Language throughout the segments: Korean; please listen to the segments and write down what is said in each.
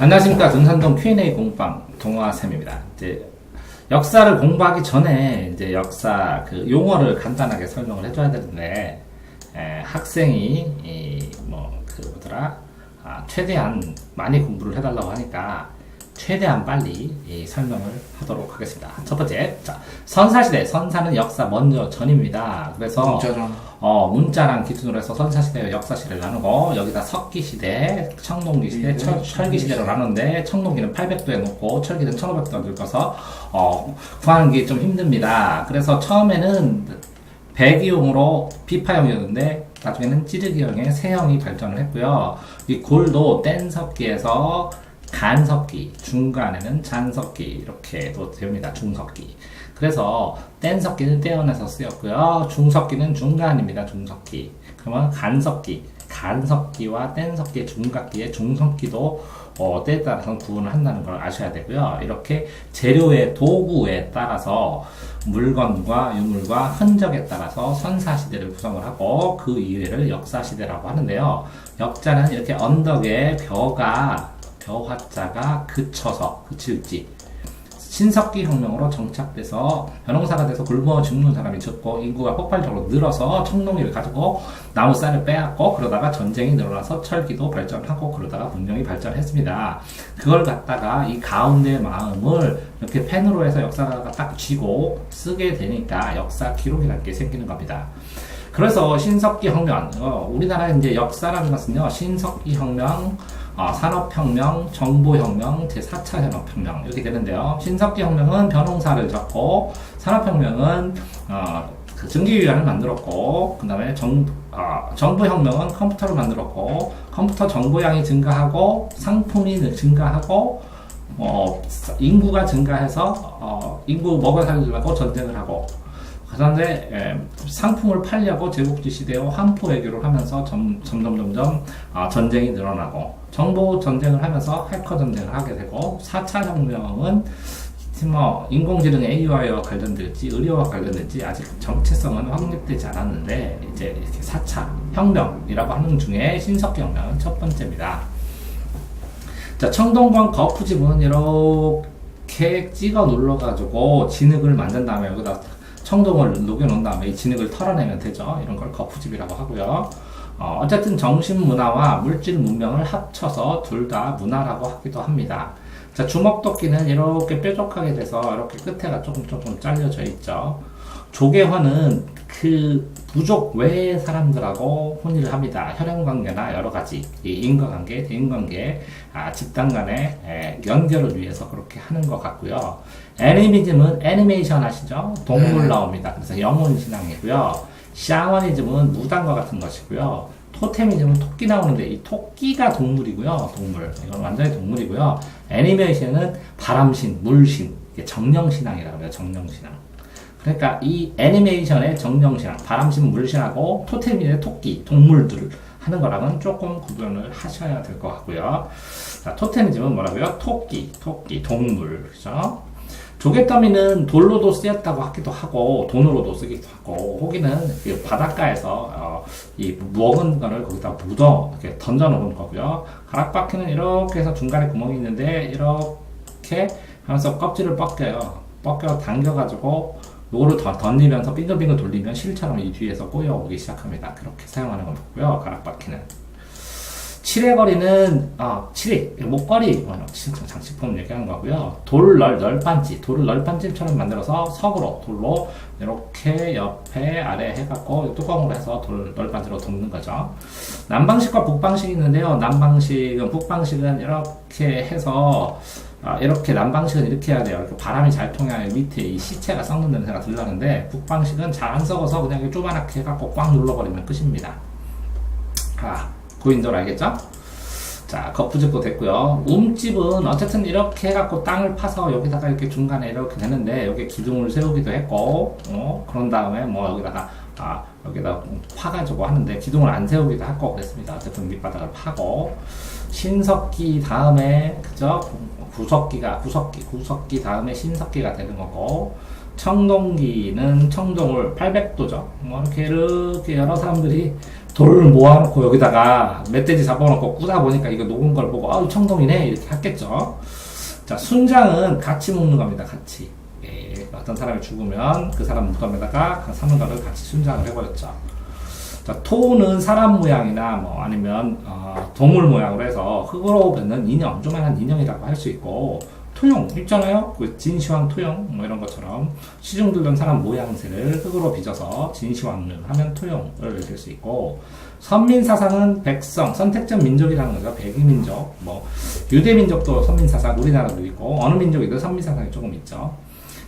안녕하십니까. 등산동 Q&A 공방 동화쌤입니다. 이제 역사를 공부하기 전에 이제 역사 그 용어를 간단하게 설명을 해줘야 되는데, 학생이 최대한 많이 공부를 해달라고 하니까 최대한 빨리 설명을 하도록 하겠습니다. 첫 번째, 자, 선사시대. 선사는 역사 먼저 전입니다. 그래서 문자전. 문자랑 기준으로 해서 선사시대와 역사시대를 나누고, 여기다 석기시대, 청동기시대, 철기시대로 나누는데, 청동기는 800도에 놓고 철기는 1500도에 늙어서 구하는 게 좀 힘듭니다. 그래서 처음에는 배기용으로 비파형이었는데 나중에는 찌르기형의 세형이 발전을 했고요. 이 골도 뗀석기에서 간석기, 중간에는 잔석기 이렇게도 됩니다. 중석기. 그래서 뗀석기는 떼어내서 쓰였고요. 중석기는 중간입니다. 중석기. 그러면 간석기와 뗀석기, 중각기의 중석기도 때에 따라서 구분을 한다는 걸 아셔야 되고요. 이렇게 재료의 도구에 따라서 물건과 유물과 흔적에 따라서 선사시대를 구성을 하고, 그 이외를 역사시대라고 하는데요. 역자는 이렇게 언덕에 벼화자가 그칠지, 신석기 혁명으로 정착돼서 벼농사가 돼서 굶어 죽는 사람이 적고 인구가 폭발적으로 늘어서 청동기를 가지고 나무쌀을 빼앗고, 그러다가 전쟁이 늘어나서 철기도 발전하고, 그러다가 문명이 발전했습니다. 그걸 갖다가 이 가운데 마음을 이렇게 펜으로 해서 역사가가 딱 쥐고 쓰게 되니까 역사 기록이라는 게 생기는 겁니다. 그래서 신석기 혁명, 우리나라 이제 역사라는 것은요, 신석기 혁명, 산업혁명, 정보혁명, 제4차 산업혁명 이렇게 되는데요. 신석기 혁명은 벼농사를 잡고, 산업혁명은 증기유연을 만들었고, 그 다음에 정보혁명은 컴퓨터를 만들었고, 컴퓨터 정보량이 증가하고 상품이 증가하고, 인구가 증가해서 인구 먹여 살리려고 전쟁을 하고, 그런데 상품을 팔려고 제국주의 시대와 황포 외교를 하면서 점점 전쟁이 늘어나고, 정보 전쟁을 하면서 해커 전쟁을 하게 되고, 4차 혁명은 인공지능 AI와 관련될지 의료와 관련될지 아직 정체성은 확립되지 않았는데, 이제 이렇게 4차 혁명이라고 하는 중에 신석기 혁명은 첫 번째입니다. 자, 청동관 거푸집은 이렇게 찍어 눌러가지고 진흙을 만든 다음에 여기다 청동을 녹여놓은 다음에 이 진흙을 털어내면 되죠. 이런 걸 거푸집이라고 하고요. 어쨌든 정신문화와 물질 문명을 합쳐서 둘 다 문화라고 하기도 합니다. 자, 주먹도끼는 이렇게 뾰족하게 돼서 이렇게 끝에가 조금 잘려져 있죠. 조계화는 그 부족 외의 사람들하고 혼인을 합니다. 혈연관계나 여러가지 인과관계, 대인관계, 집단 간의 연결을 위해서 그렇게 하는 것 같고요. 애니미즘은 애니메이션 아시죠? 동물 나옵니다. 그래서 영혼신앙이고요. 샤머니즘은 무당과 같은 것이고요. 토테미즘은 토끼 나오는데, 이 토끼가 동물이고요. 동물. 이건 완전히 동물이고요. 애니메이션은 바람신, 물신, 정령신앙이라고 해요. 정령신앙. 그러니까 이 애니메이션의 정령신앙, 바람신, 물신하고 토테미즘의 토끼, 동물들 하는 거랑은 조금 구분을 하셔야 될 것 같고요. 자, 토테미즘은 뭐라고요? 토끼, 동물. 그죠? 조개더미는 돌로도 쓰였다고 하기도 하고, 돈으로도 쓰기도 하고, 혹이는 바닷가에서 이 먹은 거를 거기다 이렇게 던져 놓은 거고요. 가락바퀴는 이렇게 해서 중간에 구멍이 있는데, 이렇게 하면서 껍질을 벗겨 당겨가지고, 요거를 던지면서 빙글빙글 돌리면 실처럼 이 뒤에서 꼬여오기 시작합니다. 그렇게 사용하는 거고요. 가락바퀴는. 칠해거리는 칠해 목걸이 장식품 얘기하는 거고요. 돌을 널빤지처럼 만들어서 석으로 돌로 이렇게 옆에 아래 해갖고 뚜껑으로 해서 널빤지로 덮는 거죠. 남방식과 북방식이 있는데요. 북방식은 이렇게 해서 이렇게 남방식은 이렇게 해야 돼요. 이렇게 바람이 잘 통해야 밑에 이 시체가 썩는 냄새가 들나는데, 북방식은 잘 안 썩어서 그냥 쪼만하게 해갖고 꽉 눌러버리면 끝입니다. 고인돌 알겠죠? 자, 거푸집도 됐고요. 움집은 어쨌든 이렇게 해갖고 땅을 파서 여기다가 이렇게 중간에 이렇게 되는데, 여기 기둥을 세우기도 했고, 그런 다음에 여기다가 파가지고 하는데, 기둥을 안 세우기도 하고 그랬습니다. 어쨌든 밑바닥을 파고, 신석기 다음에, 그죠? 구석기 다음에 신석기가 되는 거고, 청동기는 청동을 800도죠. 이렇게 여러 사람들이 돌을 모아놓고 여기다가 멧돼지 잡아놓고 꾸다 보니까 이거 녹은 걸 보고 아우 청동이네 이렇게 했겠죠. 자, 순장은 같이 묻는 겁니다. 같이. 예, 어떤 사람이 죽으면 그 사람 무덤에다가 그 사물들을 같이 순장을 해버렸죠. 자, 토는 사람 모양이나 뭐 아니면 동물 모양으로 해서 흙으로 뱉는 인형, 조만한 인형이라고 할 수 있고, 토용 있잖아요. 그 진시황 토용 뭐 이런 것처럼 시중 들던 사람 모양새를 흙으로 빚어서 진시황을 하면 토용을 될 수 있고, 선민사상은 백성, 선택적 민족이라는 거죠. 백이민족, 뭐 유대민족도 선민사상, 우리나라도 있고 어느 민족이든 선민사상이 조금 있죠.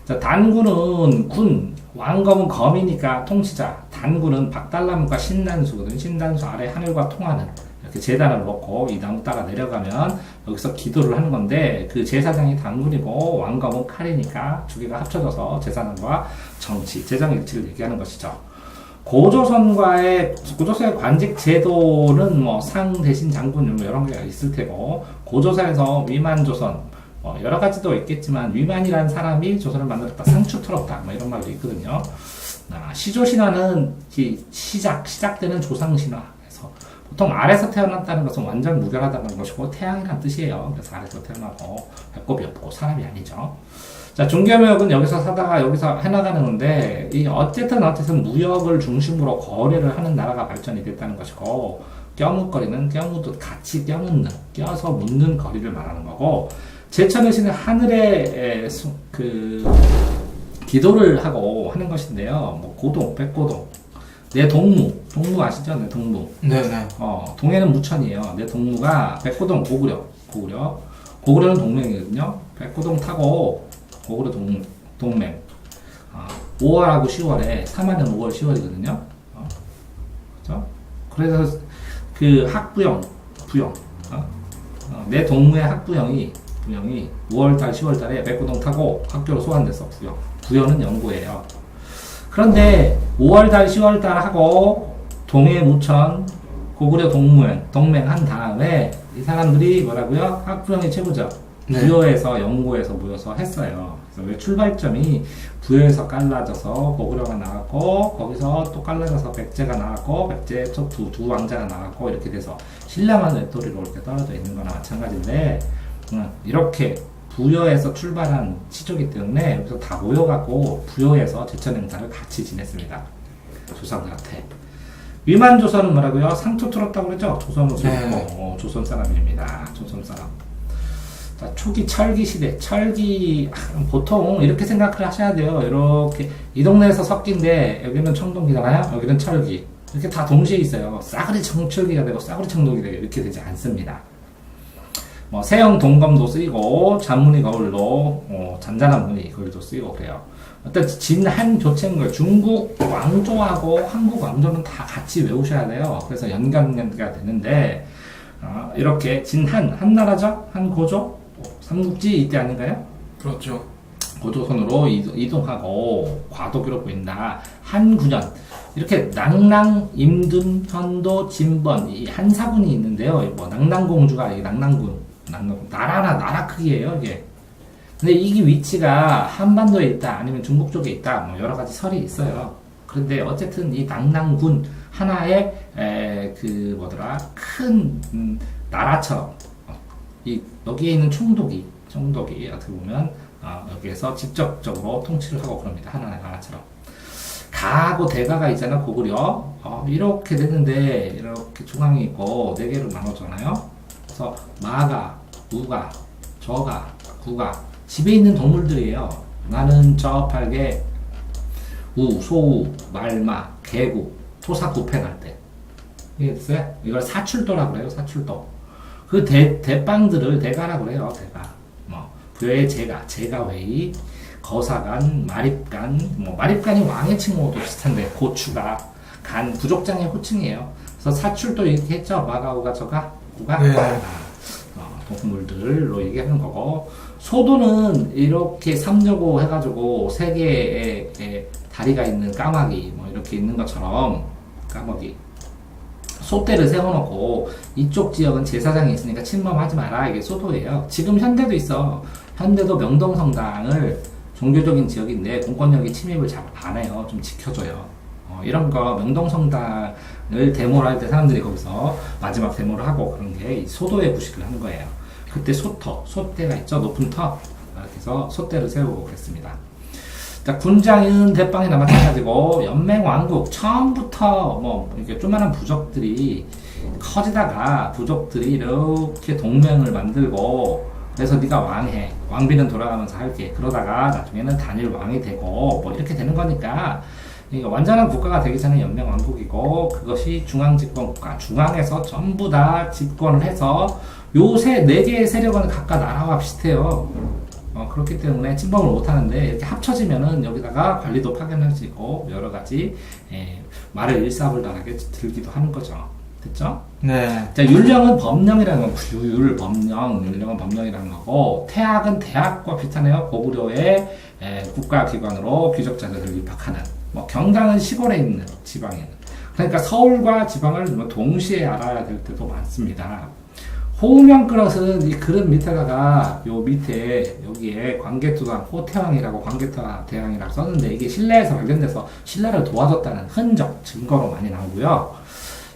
자, 단군은 군, 왕검은 검이니까 통치자, 단군은 박달나무가 신단수거든. 신단수 아래 하늘과 통하는 이렇게 제단을 놓고 이 나무 따라 내려가면 여기서 기도를 하는 건데, 그 제사장이 단군이고 왕검은 칼이니까 두 개가 합쳐져서 제사장과 정치, 재정일치를 얘기하는 것이죠. 고조선의 관직 제도는 뭐 상 대신 장군 뭐 여러 개가 있을 테고, 고조선에서 위만조선 여러 가지도 있겠지만 위만이라는 사람이 조선을 만들었다, 상추 털었다 뭐 이런 말도 있거든요. 시조신화는 시작되는 조상신화에서 보통 알에서 태어났다는 것은 완전 무결하다는 것이고 태양이라는 뜻이에요. 그래서 알에서 태어나고 배꼽이 없고 사람이 아니죠. 자, 중개무역은 여기서 사다가 여기서 해나가는 건데, 이 어쨌든 무역을 중심으로 거래를 하는 나라가 발전이 됐다는 것이고, 껴묻거리는 껴묻듯 같이 껴묻는, 껴서 묻는 거리를 말하는 거고, 제천의 신은 하늘에 기도를 하고 하는 것인데요. 뭐 고동, 백고동, 내 동무 아시죠? 내 동무. 네네. 동해는 무천이에요. 내 동무가 백고동 고구려는 동맹이거든요. 백고동 타고 고구려 동맹. 5월하고 10월에 3화는 5월, 10월이거든요. 그렇죠? 그래서 그 학부형, 내 동무의 학부형이 5월달, 10월달에 백고동 타고 학교로 소환돼서 부여는 연구예요. 그런데 5월달, 10월달 하고 동해 무천 고구려 동맹 한 다음에 이 사람들이 뭐라고요? 학부형이 최고죠. 네. 부여에서 연구에서 모여서 했어요. 그래서 왜 출발점이 부여에서 갈라져서 고구려가 나왔고, 거기서 또 갈라져서 백제가 나왔고, 백제 두 왕자가 나왔고, 이렇게 돼서 신라만 외톨이로 이렇게 떨어져 있는 거나 마찬가지인데, 이렇게 부여에서 출발한 시조기 때문에 여기서 다 모여갖고 부여에서 제천 행사를 같이 지냈습니다. 조상들한테. 위만조선은 뭐라고요? 상투 틀었다고 그러죠? 조선으로 네. 조선 사람입니다. 조선 사람. 자, 초기 철기 시대, 보통 이렇게 생각을 하셔야 돼요. 이렇게 이 동네에서 석기인데 여기는 청동기잖아요. 여기는 철기. 이렇게 다 동시에 있어요. 싸그리 청철기가 되고 싸그리 청동기 되고 이렇게 되지 않습니다. 뭐 세형 동검도 쓰이고 잔문이 거울도 잔잔한 문이 거울도 쓰이고 그래요. 어떤 진한 교체인 거예요. 중국 왕조하고 한국 왕조는 다 같이 외우셔야 돼요. 그래서 연관가 되는데 이렇게 진한 한 나라죠, 한 고조, 삼국지 이때 아닌가요? 그렇죠. 고조선으로 이동하고 과도기로 보인다. 한 구년 이렇게 낭랑, 임둔, 현도, 진번 이 한사군이 있는데요. 뭐 낭랑공주가 이게 낭랑군 나라 크기예요 이게. 근데 이게 위치가 한반도에 있다 아니면 중국 쪽에 있다 뭐 여러 가지 설이 있어요. 그런데 어쨌든 이 낭랑군 하나의 큰 나라처럼 여기에 있는 총독이 어떻게 보면 여기에서 직접적으로 통치를 하고 그럽니다. 하나의 나라처럼. 가하고 대가가 있잖아, 고구려. 이렇게 됐는데 이렇게 중앙이 있고 네 개로 나눠잖아요. 그래서 마가, 우가, 저가, 구가 집에 있는 동물들이에요. 나는 저 팔개, 소우, 말마, 개구, 토사 구팽할 때. 이해됐어요? 이걸 사출도라고 그래요, 사출도. 그 대빵들을 대가라고 그래요, 대가. 부여의 제가회의, 거사간, 마립간, 마립간이 왕의 칭호도 비슷한데, 고추가, 간, 부족장의 호칭이에요. 그래서 사출도 이렇게 했죠, 마가우가, 저가, 구가. 네. 동물들로 얘기하는 거고, 소도는 이렇게 삼저고 해가지고 세 개의 다리가 있는 까마귀 이렇게 있는 것처럼 까마귀 소떼를 세워놓고 이쪽 지역은 제사장이 있으니까 침범하지 마라 이게 소도예요. 지금 현대도 있어. 현대도 명동성당을 종교적인 지역인데 공권력이 침입을 잘 안 해요. 좀 지켜줘요. 이런 거 명동성당을 데모를 할 때 사람들이 거기서 마지막 데모를 하고 그런 게 소도의 구식을 하는 거예요. 그때 소대가 있죠. 높은 터. 이렇게 해서 소대를 세우고 그랬습니다. 자, 군장은 대빵이나 마찬가지고 연맹왕국 처음부터 뭐 이렇게 조그마한 부족들이 커지다가 부족들이 이렇게 동맹을 만들고 그래서 네가 왕해. 왕비는 돌아가면서 할게. 그러다가 나중에는 단일 왕이 되고 뭐 이렇게 되는 거니까 완전한 국가가 되기 전에 연맹왕국이고 그것이 중앙집권국가 중앙에서 전부 다 집권을 해서 요새 4개의 세력은 각각 나라와 비슷해요. 그렇기 때문에 침범을 못하는데 이렇게 합쳐지면은 여기다가 관리도 파견할 수 있고 여러 가지 말을 일사불란하게 들기도 하는 거죠. 됐죠? 네. 자, 율령은 법령이라는 건 율령은 법령이라는 거고 태학은 대학과 비슷하네요. 고구려의 국가기관으로 귀족자들을 입학하는 뭐 경당은 시골에 있는 지방에 그러니까 서울과 지방을 뭐 동시에 알아야 될 때도 많습니다. 호우명 그릇은 이 그릇 밑에다가 요 밑에 여기에 광개토당 호태왕이라고 광개토대왕이라고 썼는데 이게 신라에서 발견돼서 신라를 도와줬다는 흔적 증거로 많이 나오고요.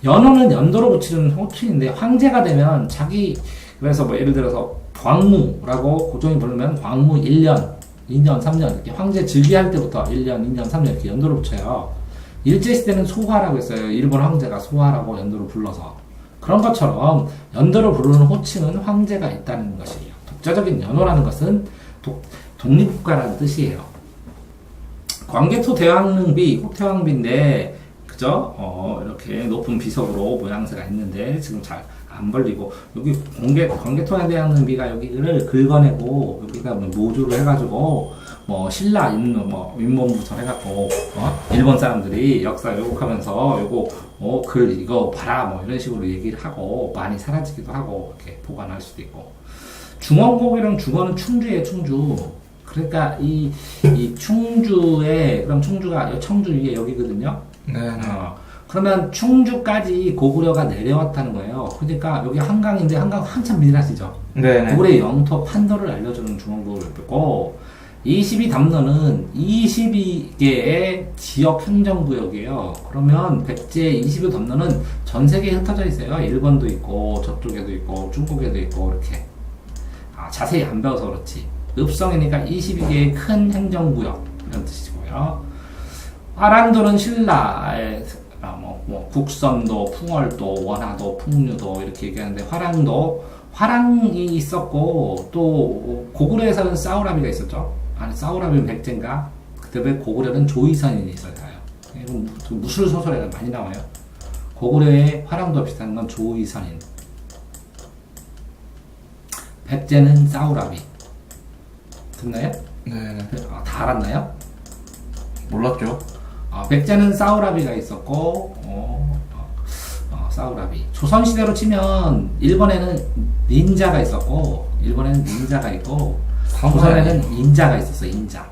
연호는 연도로 붙이는 호칭인데 황제가 되면 자기 그래서 뭐 예를 들어서 광무라고 고종이 부르면 광무 1년, 2년, 3년 이렇게 황제 즉위할 때부터 1년, 2년, 3년 이렇게 연도로 붙여요. 일제시대는 소화라고 했어요. 일본 황제가 소화라고 연도로 불러서 그런 것처럼 연도로 부르는 호칭은 황제가 있다는 것이에요. 독자적인 연호라는 것은 독립국가라는 뜻이에요. 광개토 대왕릉비, 호태왕비인데 그죠? 이렇게 높은 비석으로 모양새가 있는데 지금 잘 안 벌리고 여기 광개토에 대한 비가 여기를 긁어내고 여기가 모조를 해가지고 뭐 신라 윗몸부터 해갖고 일본 사람들이 역사 왜곡하면서 요거 글 이거 봐라 뭐 이런 식으로 얘기를 하고 많이 사라지기도 하고 이렇게 보관할 수도 있고 중원곡이랑 중원은 충주예요. 충주. 그러니까 이 충주에 그럼 충주가 청주 위에 여기거든요. 네. 그러면 충주까지 고구려가 내려왔다는 거예요. 그러니까 여기 한강인데 한강 한참 미나시죠. 네. 고구려의 영토 판도를 알려주는 중원국을 빼고 22담로는 22개의 지역 행정구역이에요. 그러면 백제 22담로는 전 세계에 흩어져 있어요. 일본도 있고 저쪽에도 있고 중국에도 있고 이렇게 자세히 안 배워서 그렇지. 읍성이니까 22개의 큰 행정구역 이런 뜻이고요. 화랑도는 신라의 뭐 국선도, 풍월도, 원하도, 풍류도 이렇게 얘기하는데 화랑이 있었고 또 고구려에서는 사우라비가 있었죠. 아니 사우라비는 백제인가? 그때 고구려는 조이선인이 있어요. 무술 소설에 많이 나와요. 고구려의 화랑도 비슷한 건 조이선인. 백제는 사우라비. 듣나요? 네. 다 알았나요? 몰랐죠. 백제는 사우라비가 있었고, 사우라비. 조선시대로 치면, 일본에는 닌자가 있었고, 조선에는 인자가 있었어, 인자.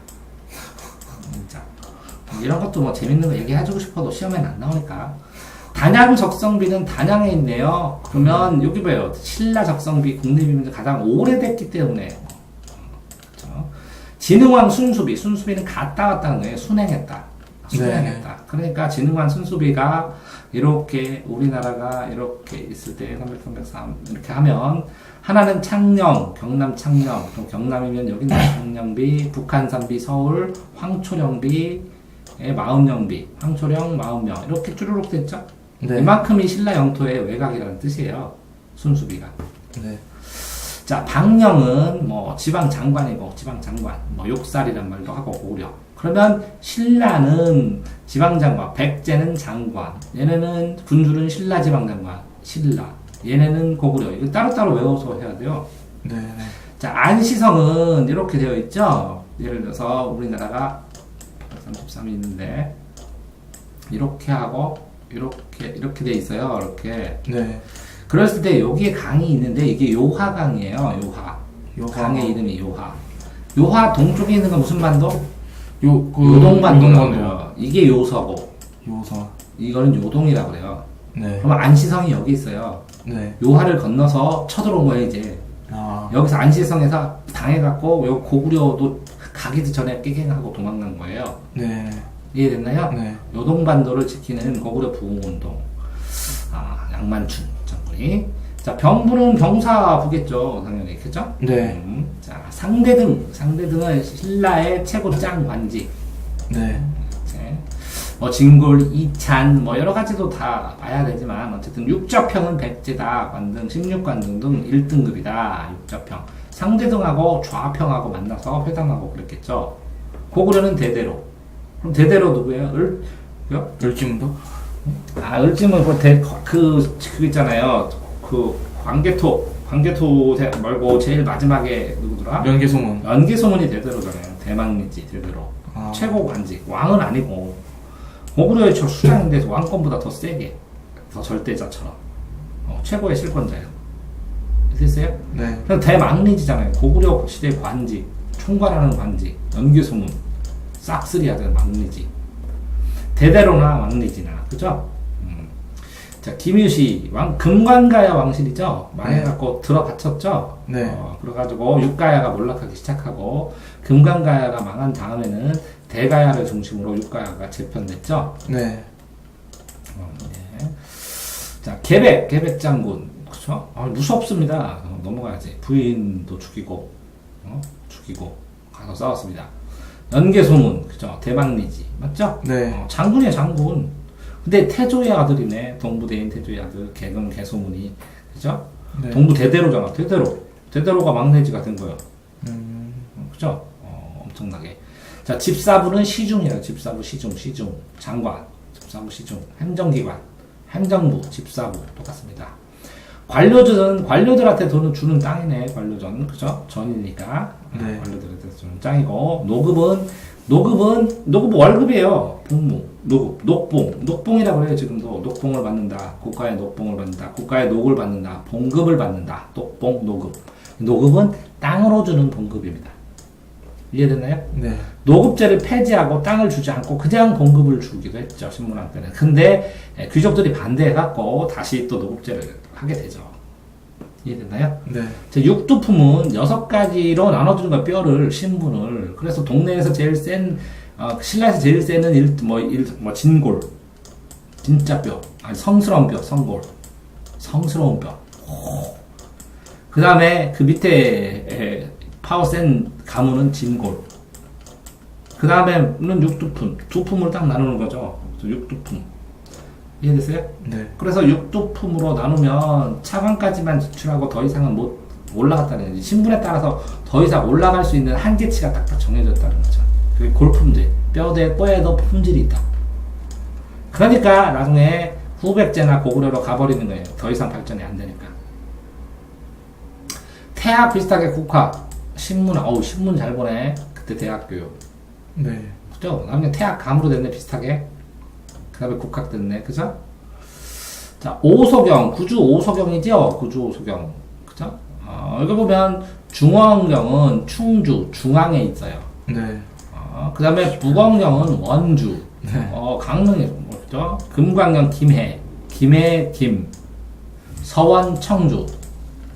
이런 것도 뭐 재밌는 거 얘기해주고 싶어도 시험에는 안 나오니까. 단양 적성비는 단양에 있네요. 그러면 여기 봐요. 신라 적성비 국립이면 가장 오래됐기 때문에. 그렇죠? 진흥왕 순수비는 갔다 왔다는 거예요. 순행했다. 네. 그러니까 진흥왕 순수비가 이렇게 우리나라가 이렇게 있을 때 303 이렇게 하면 하나는 창녕, 경남 창녕, 그럼 경남이면 여기는 창녕비, 북한산비, 서울, 황초령비, 마은영비, 황초령, 마은영 이렇게 쭈루룩 됐죠? 네. 이만큼이 신라 영토의 외곽이라는 뜻이에요. 순수비가. 네. 자, 방령은 뭐 지방 장관이고 뭐 욕살이란 말도 하고 고구려. 그러면 신라는 지방장관, 백제는 장관, 얘네는 군주는 신라 지방장관, 신라. 얘네는 고구려. 이거 따로따로 외워서 해야 돼요. 네. 자, 안시성은 이렇게 되어 있죠. 예를 들어서 우리나라가 133이 있는데 이렇게 하고 이렇게 돼 있어요. 이렇게. 네. 그랬을 때 여기에 강이 있는데 이게 요하강이에요. 요하. 강의 이름이 요하. 요하 동쪽에 있는 건 무슨 반도? 요동반도라고요. 이게 요서고. 이거는 요동이라고 그래요. 네. 그러면 안시성이 여기 있어요. 네. 요하를 건너서 쳐들어온 거예요, 이제. 여기서 안시성에서 당해갖고, 고구려도 가기도 전에 깨갱하고 도망간 거예요. 네. 이해됐나요? 네. 요동반도를 지키는 고구려 부흥운동. 양만춘 장군이. 자, 병부는 병사부겠죠, 당연히. 그죠? 네. 자, 상대등은 신라의 최고 짱 관직. 네. 뭐 진골, 이찬, 뭐 여러 가지도 다 봐야 되지만 어쨌든 육접형은 백제다, 관등, 16관등 등 1등급이다. 육접형. 상대등하고 좌평하고 만나서 회담하고 그랬겠죠. 고구려는 대대로. 그럼 대대로 누구예요? 을지문도? 을지문 그 있잖아요. 그 광개토 말고 제일 마지막에 누구더라? 연개소문. 연개소문이 대대로잖아요. 대망리지 대대로. 최고 관직. 왕은 아니고 고구려의 저 수장인데 왕권보다 더 세게, 더 절대자처럼 최고의 실권자예요. 됐어요? 네. 그래서 대망리지잖아요. 고구려 시대 관직, 총괄하는 관직, 연개소문, 싹쓸이야 되는 망리지. 대대로나 망리지나, 그죠? 자, 김유시 금관가야 왕실이죠. 망해갖고 들어갇혔죠. 네. 그래가지고 육가야가 몰락하기 시작하고 금관가야가 망한 다음에는 대가야를 중심으로 육가야가 재편됐죠. 네. 네. 자, 계백 장군, 그렇죠? 무섭습니다. 넘어가야지. 부인도 죽이고 가서 싸웠습니다. 연개소문, 그죠? 대망리지, 맞죠? 네. 장군이야, 장군. 근데 태조의 아들이네. 동부대인 태조의 아들, 개소문이, 그죠? 네. 동부 대대로잖아. 대대로가 막내지가 된 거예요. 그죠? 엄청나게. 자, 집사부는 시중이에요. 집사부, 시중, 장관, 집사부, 시중, 행정기관, 행정부, 집사부, 똑같습니다. 관료들한테 돈을 주는 땅이네. 관료전, 그죠? 전이니까. 네. 관료들한테 주는 땅이고, 노급은 월급이에요. 복무, 녹봉이라고 해요. 지금도 녹봉을 받는다. 국가의 녹봉을 받는다. 국가의 녹을 받는다. 봉급을 받는다. 녹봉, 노급. 노급은 땅으로 주는 봉급입니다. 이해됐나요? 네. 노급제를 폐지하고 땅을 주지 않고 그냥 봉급을 주기도 했죠. 신문학 때는. 근데 귀족들이 반대해갖고 다시 또 노급제를 하게 되죠. 이해됐나요? 네. 육두품은 6가지로 나눠주는 거야. 뼈를, 신분을. 그래서 동네에서 제일 센, 신라에서 제일 센은 진골. 진짜 뼈. 아니, 성스러운 뼈, 성스러운 뼈. 그 다음에 그 밑에 파워 센 가문은 진골. 그 다음에는 육두품. 두품을 딱 나누는 거죠. 육두품. 이해됐어요? 네. 그래서 육두품으로 나누면 차관까지만 지출하고 더 이상은 못 올라갔다는 거지. 신분에 따라서 더 이상 올라갈 수 있는 한계치가 딱딱 정해졌다는 거죠. 그게 골품질. 뼈에도 품질이 있다. 그러니까 나중에 후백제나 고구려로 가버리는 거예요. 더 이상 발전이 안 되니까. 태학 비슷하게 국화. 신문 잘 보네. 그때 대학교육. 네. 그죠? 나중에 태학 감으로 됐네. 비슷하게. 그 다음에 국학 됐네. 그죠? 자, 오소경. 구주 오소경이죠? 구주 오소경. 그죠? 여기 보면 중원경은 충주, 중앙에 있어요. 네. 그 다음에 북원경은 원주. 네. 강릉에 뭐죠? 금관경 김해. 김. 서원 청주.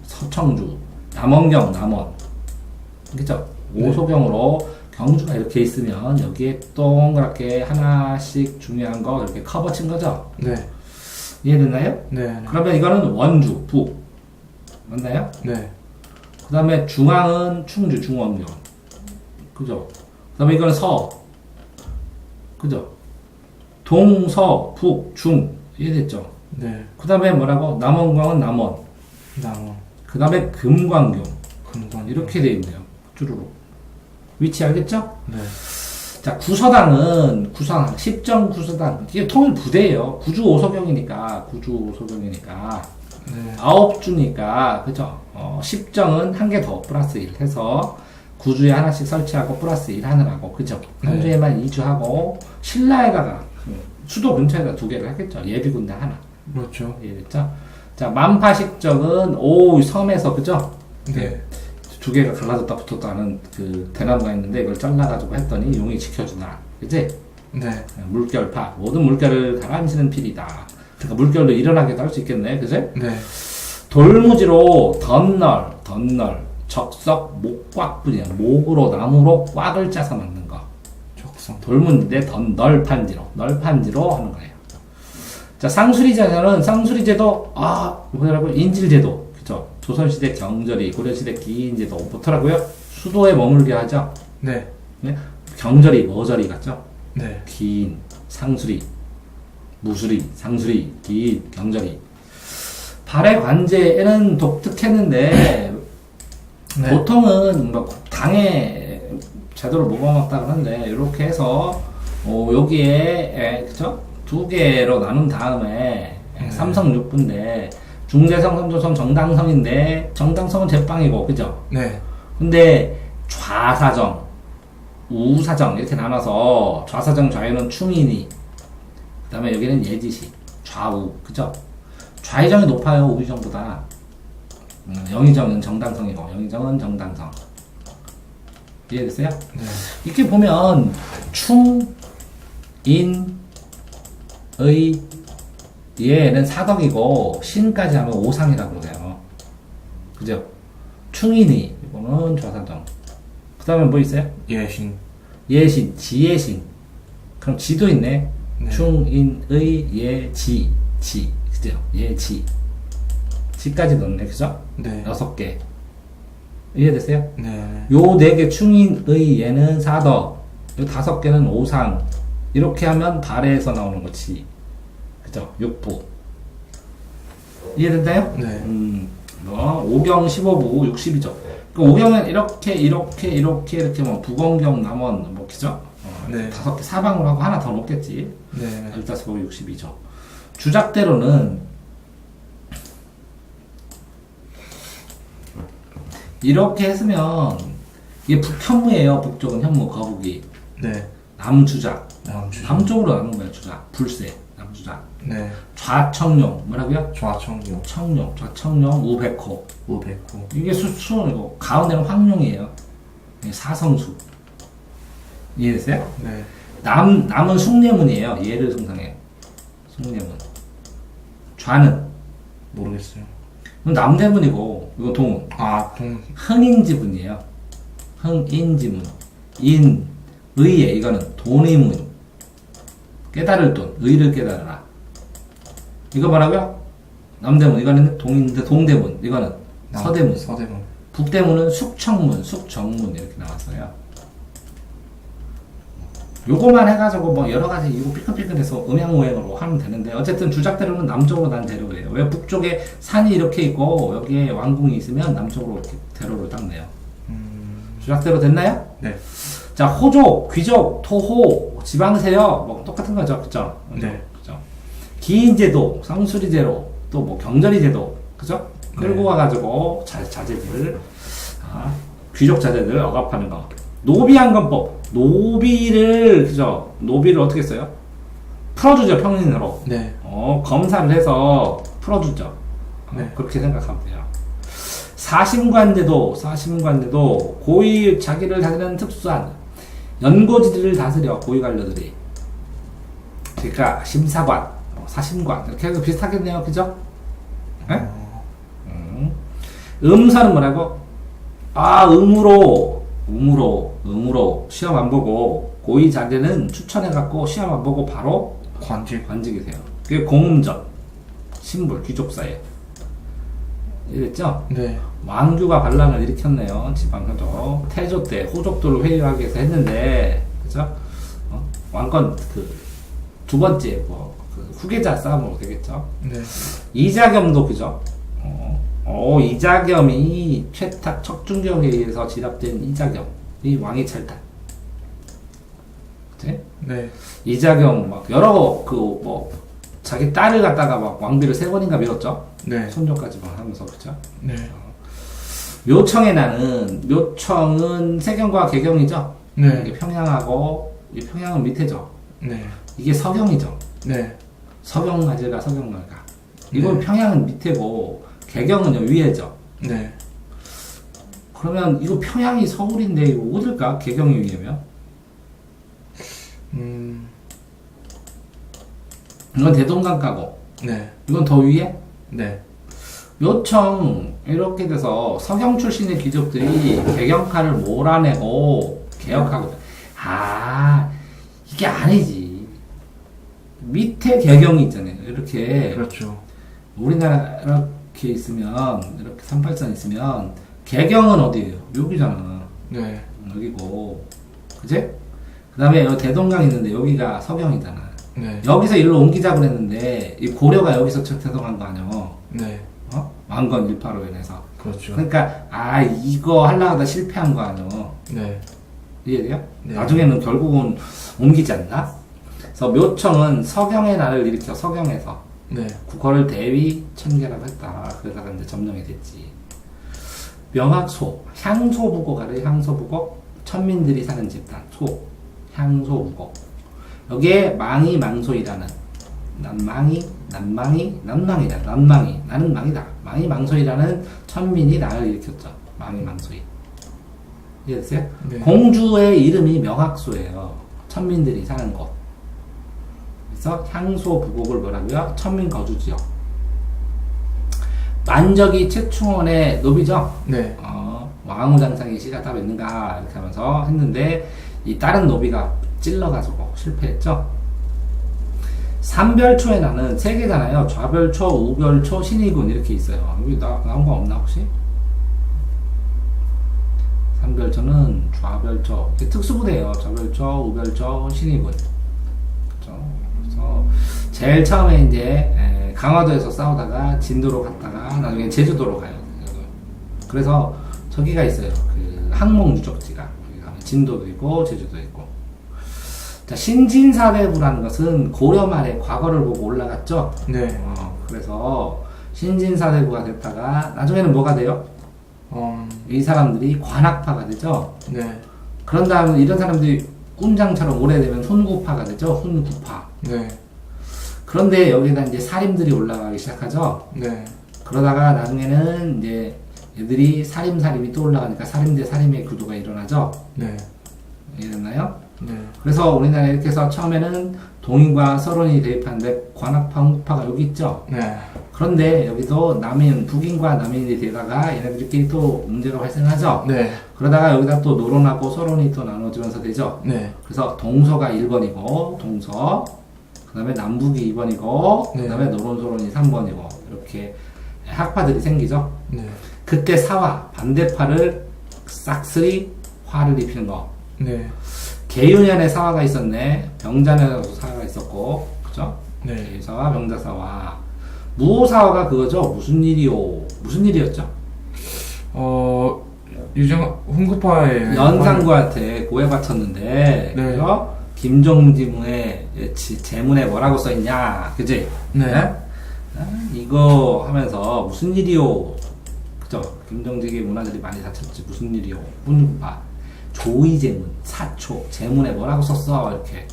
서청주. 남원경 남원. 그죠? 네. 오소경으로 경주가 이렇게 있으면 여기에 동그랗게 하나씩 중요한 거 이렇게 커버 친 거죠? 네. 이해됐나요? 네. 그러면 이거는 원주, 북. 맞나요? 네. 그 다음에 중앙은 충주, 중원경. 그죠? 그 다음에 이거는 서. 그죠? 동, 서, 북, 중. 이해됐죠? 네. 그 다음에 뭐라고? 남원광은 남원. 그 다음에 금광경. 이렇게 돼 있네요. 주르륵. 위치 알겠죠? 네. 자, 구서당은 십정 구서당. 이게 통일 부대예요. 구주 오소경이니까. 네. 9주니까. 그죠? 십정은 한 개 더 플러스 1 해서 구주에 하나씩 설치하고 플러스 1 하느라고. 그죠? 한 네. 주에만 2주 하고 신라에다가 수도 근처에다 2개를 하겠죠. 예비군대 하나. 그렇죠. 이해됐죠? 자, 만파식적은 섬에서, 그죠? 네. 2개가 갈라졌다 붙었다 하는 그 대나무가 있는데 이걸 잘라가지고 했더니 용이 지켜주나. 그치? 네. 물결파. 모든 물결을 가라앉히는 필이다. 그러니까 물결도 일어나게도 할 수 있겠네. 그치? 네. 돌무지로 덧널, 적석, 목꽉뿐이야. 목으로, 나무로 꽉을 짜서 만든 거. 덕성. 돌문인데 널판지로 하는 거예요. 자, 쌍수리제도 뭐라고 인질제도 그죠? 조선시대 경절이, 고려시대 기인제도 뭐더라고요? 수도에 머물게 하죠. 네. 네? 경절이 머저리 같죠? 네. 기인, 상수리, 무수리, 상수리, 기인, 경절이. 발해 관제에는 독특했는데 네. 보통은 뭐 당에 제대로 먹어먹다 그러는데 이렇게 해서 여기에 그죠? 두 개로 나눈 다음에 삼성육부인데 중대성, 선조성, 정당성인데 정당성은 제빵이고 그죠? 네. 근데 좌사정, 우사정 이렇게 나눠서 좌사정 좌유는 충인이 그 다음에 여기는 예지시 좌우 그죠? 좌의정이 높아요 우의정보다. 영의정은 정당성이고 영의정은 정당성. 이해됐어요? 네. 이렇게 보면 충, 인, 의, 얘는 사덕이고 신까지 하면 오상이라고 그래요. 그죠? 충인이 이거는 좌사정. 그 다음에 뭐 있어요? 예신. 예신, 지예신. 그럼 지도 있네. 네. 충, 인, 의, 예, 지. 그죠? 예, 지. 지까지 넣네. 그죠? 네. 6개. 이해됐어요? 네. 요 4개 충인, 의, 예는 사덕. 요 5개는 오상. 이렇게 하면 발해에서 나오는 거지. 그죠? 육부. 이해된다요? 네. 5경 15부 60이죠. 그 5경은 이렇게 뭐 부건경 남원 뭐 그죠? 네. 5개 사방으로 하고 하나 더 넣겠지. 네. 15부 60이죠. 주작대로는 이렇게 했으면 이게 북현무예요. 북쪽은 현무 거북이. 네. 남주작. 남주. 남쪽으로 나눈 거예요. 주작. 불세. 남주작. 네. 좌청룡. 뭐라고요? 좌청룡. 좌청룡, 우백호. 우백호. 이게 수이고 가운데는 황룡이에요. 이게 사성수. 이해됐어요? 네. 남은 숭례문이에요. 예를 승상해요. 숭례문. 좌는 모르겠어요. 이건 남대문이고 이거 동은 아, 동. 흥인지문이에요. 흥인지문. 의예 이거는 돈의문. 깨달을 돈. 의를 깨달으라. 이거 뭐라고요? 남대문. 이거는 동대문. 이거는 서대문. 서대문. 북대문은 숙청문 이렇게 나왔어요. 요거만 해가지고 뭐 여러 가지 이거 삐끗삐끗해서 음양오행으로 하면 되는데 어쨌든 주작대로는 남쪽으로 난 대로예요. 왜 북쪽에 산이 이렇게 있고 여기에 왕궁이 있으면 남쪽으로 이렇게 대로를 딱 내요. 주작대로 됐나요? 네. 자, 호족, 귀족, 토호, 지방세력 뭐 똑같은 거죠, 그죠? 네. 그죠? 기인제도, 상수리제로, 또 뭐 경절이제도, 그죠? 끌고 네. 와가지고 자제들, 귀족 자제들 억압하는 거. 노비한건법, 노비를 그죠? 노비를 어떻게 써요? 풀어주죠, 평린으로. 네. 검사를 해서 풀어주죠. 네. 그렇게 생각하면 돼요. 사심관제도 고위 자기를 다스리는 특수한 연고지들을 다스려 고위 관료들이. 그러니까 심사관, 사심관 이렇게 해서 비슷하겠네요, 그죠? 네? 음사는 뭐라고? 음으로 시험 안 보고 고위 자제는 추천해갖고 시험 안 보고 바로 관직이 돼요. 그게 공음전, 신불, 귀족사회. 이랬죠? 네. 왕규가 반란을 일으켰네요. 지방효족. 태조 때 호족들을 회유하기 위해서 했는데, 그죠? 왕권 두 번째 후계자 싸움으로 되겠죠. 네. 이자겸도 그죠? 이자겸이 최탁 척준경에 의해서 지락된 이자겸이 왕위 철탈. 그치? 네. 이자겸 막 여러 자기 딸을 갖다가 막 왕비를 3번인가 밀었죠. 네. 손녀까지 막 하면서 그죠? 네. 묘청은 세경과 개경이죠. 네. 이게 평양하고 이 평양은 밑에죠. 네. 이게 서경이죠. 네. 서경마을가. 이건 네. 평양은 밑에고 개경은 위에죠. 네. 그러면 이거 평양이 서울인데 이거 어딜까? 개경이 위에면? 이건 대동강가고 네. 이건 더 위에? 네. 요청 이렇게 돼서 서경 출신의 귀족들이 개경카를 몰아내고 개혁하거든. 이게 아니지. 밑에 개경이 있잖아요. 이렇게 그렇죠. 우리나라 이렇게 있으면 이렇게 38선 있으면 개경은 어디예요? 여기잖아. 네. 여기고, 그제? 그 다음에 여기 대동강 있는데 여기가 서경이잖아. 네. 여기서 일로 옮기자고 그랬는데 이 고려가 여기서 태동한 거 아니야? 네. 어? 왕건 185로 인해서. 그렇죠. 그러니까 이거 하려고 하다 실패한 거 아니야? 네. 이해돼요? 네. 나중에는 결국은 옮기지 않나? 그래서 묘청은 서경의 날을 일으켜 서경에서 네. 국호를 대위 천계라고 했다. 그러다가 이제 점령이 됐지. 명학소, 향소부고가를 향소부고 천민들이 사는 집단 소, 향소부고. 여기에 망이 망소이라는 남망이 나는 망이다. 망이 망소이라는 천민이 나를 일으켰죠. 망이 망소이. 이해됐어요? 네. 공주의 이름이 명학소예요. 천민들이 사는 곳. 그래서 향소 부곡을 뭐라고요? 천민 거주 지역. 만적이 최충원의 노비죠. 네. 왕후장상의 시가 따로 있는가 이렇게 하면서 했는데 이 다른 노비가 찔러가지고 실패했죠. 삼별초에 나는 세 개잖아요. 좌별초, 우별초, 신의군 이렇게 있어요. 여기 나온 거 없나 혹시? 삼별초는 좌별초, 특수부대예요. 좌별초, 우별초, 신의군. 그렇죠? 그래서 제일 처음에 이제 강화도에서 싸우다가 진도로 갔다가 나중에 제주도로 가요. 그래서 저기가 있어요. 그 항목 유적지가 여기 가면 진도도 있고 제주도 있고. 자, 신진사대부라는 것은 고려 말에 과거를 보고 올라갔죠. 네. 그래서 신진사대부가 됐다가 나중에는 뭐가 돼요? 이 사람들이 관악파가 되죠. 네. 그런 다음에 이런 사람들이 꾼장처럼 오래되면 훈구파가 되죠. 훈구파. 네. 그런데 여기다 이제 살인들이 올라가기 시작하죠. 네. 그러다가 나중에는 이제 얘들이 살림이 또 올라가니까 살인 대 살인의 구도가 일어나죠. 네. 이해됐나요? 네. 그래서 우리나라에 이렇게 해서 처음에는 동인과 서론이 대입하는데 관악파, 훈구파가 여기 있죠. 네. 그런데 여기도 북인과 남인이 되다가 얘네들끼리 또 문제가 발생하죠. 네. 그러다가 여기다 또 노론하고 서론이 또 나눠지면서 되죠. 네. 그래서 동서가 1번이고 동서, 그 다음에 남북이 2번이고 네. 그 다음에 노론, 서론이 3번이고 이렇게 학파들이 생기죠. 네. 그때 사화, 반대파를 싹쓸이 화를 입히는 거. 네. 계윤현의 사화가 있었네. 병자년에도 사화가 있었고, 그죠? 네. 계유사화, 병자사화. 무호사화가 그거죠? 무슨 일이었죠? 훈구파의 연산구한테 고해 바쳤는데, 네. 그죠? 김종지문의 제문에 뭐라고 써있냐, 그지? 네. 이거 하면서 무슨 일이요? 그죠? 김정직의 문화들이 많이 다쳤지. 무슨 일이요? 훈구파. 조의제문, 사초, 제문에 뭐라고 썼어? 이렇게.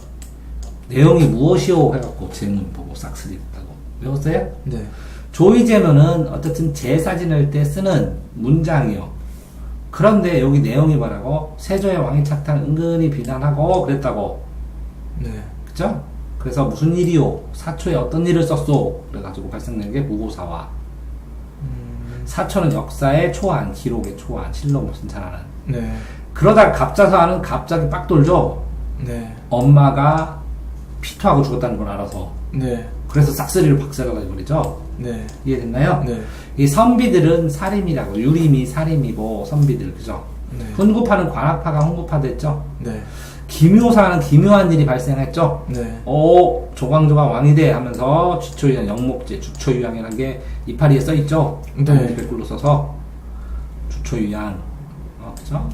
내용이 무엇이요? 해갖고 제문 보고 싹쓸이 됐다고. 외웠어요? 네. 조의제문은 어쨌든 제사 지낼 때 쓰는 문장이요. 그런데 여기 내용이 뭐라고? 세조의 왕위 착탈 은근히 비난하고 그랬다고. 네. 그죠? 그래서 무슨 일이요? 사초에 어떤 일을 썼소? 그래가지고 발생된 게 무고사화. 사초는 역사의 초안, 기록의 초안, 실록 신찬하는. 네. 그러다 갑자사화는 갑자기 빡 돌죠. 네. 엄마가 피토하고 죽었다는 걸 알아서. 네. 그래서 싹쓸이를 박살나가지고 그러죠. 네. 이해됐나요? 네. 이 선비들은 살임이라고. 유림이 살임이고 선비들, 그죠? 네. 훈구파는 관악파가 훈구파 됐죠. 네. 기묘사는 기묘한 일이 발생했죠. 네. 조광조가 왕이 돼 하면서 주초유양 영목제, 주초유양이라는 게 이파리에 써있죠. 네. 백글로 써서 주초유양. 그죠?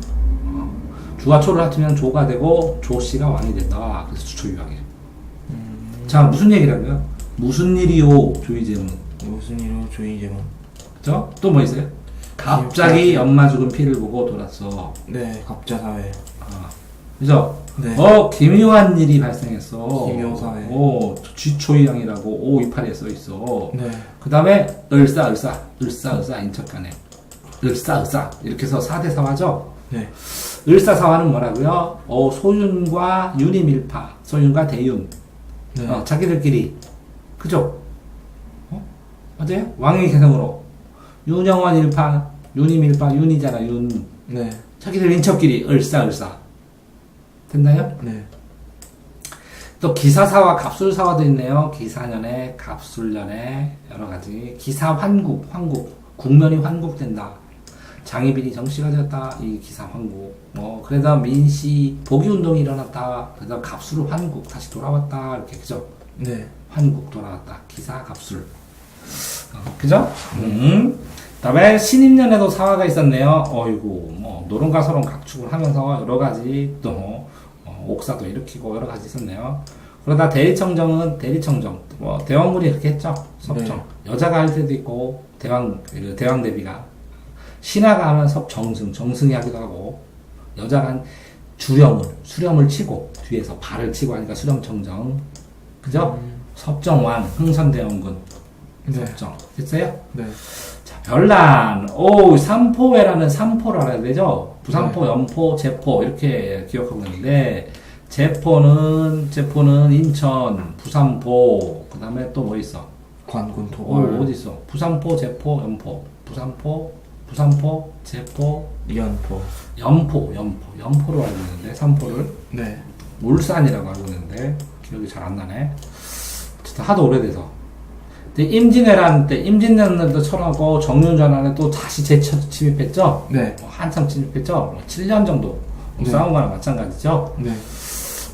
주와 초를 합치면 조가 되고 조씨가 왕이 된다. 그래서 주초유양이에요. 자, 무슨 얘기라고요? 무슨 일이요? 조의제문. 무슨 일로 조의제문. 그죠? 또 뭐 있어요? 갑자기 엄마 죽은 피를 보고 돌았어. 네. 갑자사회. 그죠? 네. 기묘한 일이 발생했어. 기묘사회. 쥐초이양이라고 이파리에 써있어. 네. 그 다음에 을사 인척간에 을사 이렇게 해서 4대 사화죠. 네. 을사사화는 뭐라고요? 소윤과 윤이 밀파, 소윤과 대윤. 네. 자기들끼리. 그죠? 맞아요? 왕의 개성으로. 윤영원 일파, 윤이 밀파, 윤이잖아, 윤. 네. 자기들 인척끼리, 을사. 됐나요? 네. 또 기사사와 갑술사화도 있네요. 기사년에, 갑술년에, 여러 가지. 기사 환국, 국면이 환국된다. 장희빈이 정씨가 되었다. 이 기사 환국. 그래서 민씨 복위운동이 일어났다. 그래서 갑술 환국 다시 돌아왔다. 이렇게, 그죠? 네. 환국 돌아왔다. 기사 갑술. 그죠? 다음에 신입년에도 사화가 있었네요. 어이구, 노론가서론 각축을 하면서 여러 가지 또, 옥사도 일으키고 여러 가지 있었네요. 그러다 대리청정, 대왕군이 그렇게 했죠. 섭정. 네. 여자가 할 때도 있고, 대왕 대비가. 신하가 하면 정승이 하기도 하고, 여자가 한 수령을 치고, 뒤에서 발을 치고 하니까 수령청정. 그죠? 섭정왕, 흥선대원군. 네. 섭정. 됐어요? 네. 자, 별난. 삼포회라는 삼포를 알아야 되죠? 부산포, 네. 연포, 제포, 이렇게 기억하고 있는데, 제포는 인천, 부산포, 그 다음에 또 뭐 있어? 관군, 도걸. 어디 있어? 부산포, 제포, 연포. 부산포, 제포, 연포로 알고 있는데, 삼포를. 네. 울산이라고 알고 있는데, 기억이 잘 안 나네. 어쨌든 하도 오래돼서. 근데 임진왜란 때, 임진왜란도 철하고 정윤전환에 또 다시 재침입했죠? 네. 한참 침입했죠? 7년 정도. 네. 싸운 거랑 마찬가지죠? 네.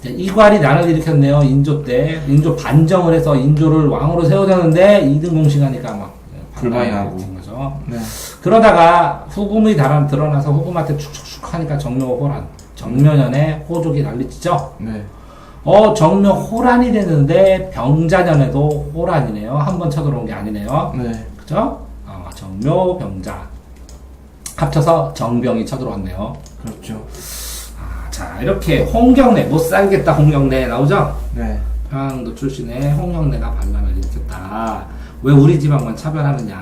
이괄이 난을 일으켰네요. 인조 때. 인조 반정을 해서 인조를 왕으로 세우자는데 2등 공신하니까 막 불만이하고. 거죠. 네. 그러다가 후금이 드러나서 후금한테 축축축 하니까 정묘호란. 정묘년에 호족이 난리치죠? 네. 정묘호란이 되는데 병자년에도 호란이네요. 한 번 쳐들어온 게 아니네요. 네. 그죠? 정묘, 병자. 합쳐서 정병이 쳐들어왔네요. 그렇죠. 자, 이렇게 홍경래, 못 살겠다 홍경래 나오죠? 네. 평안도 출신의 홍경래가 반란을 일으켰다. 왜 우리 지방만 차별하느냐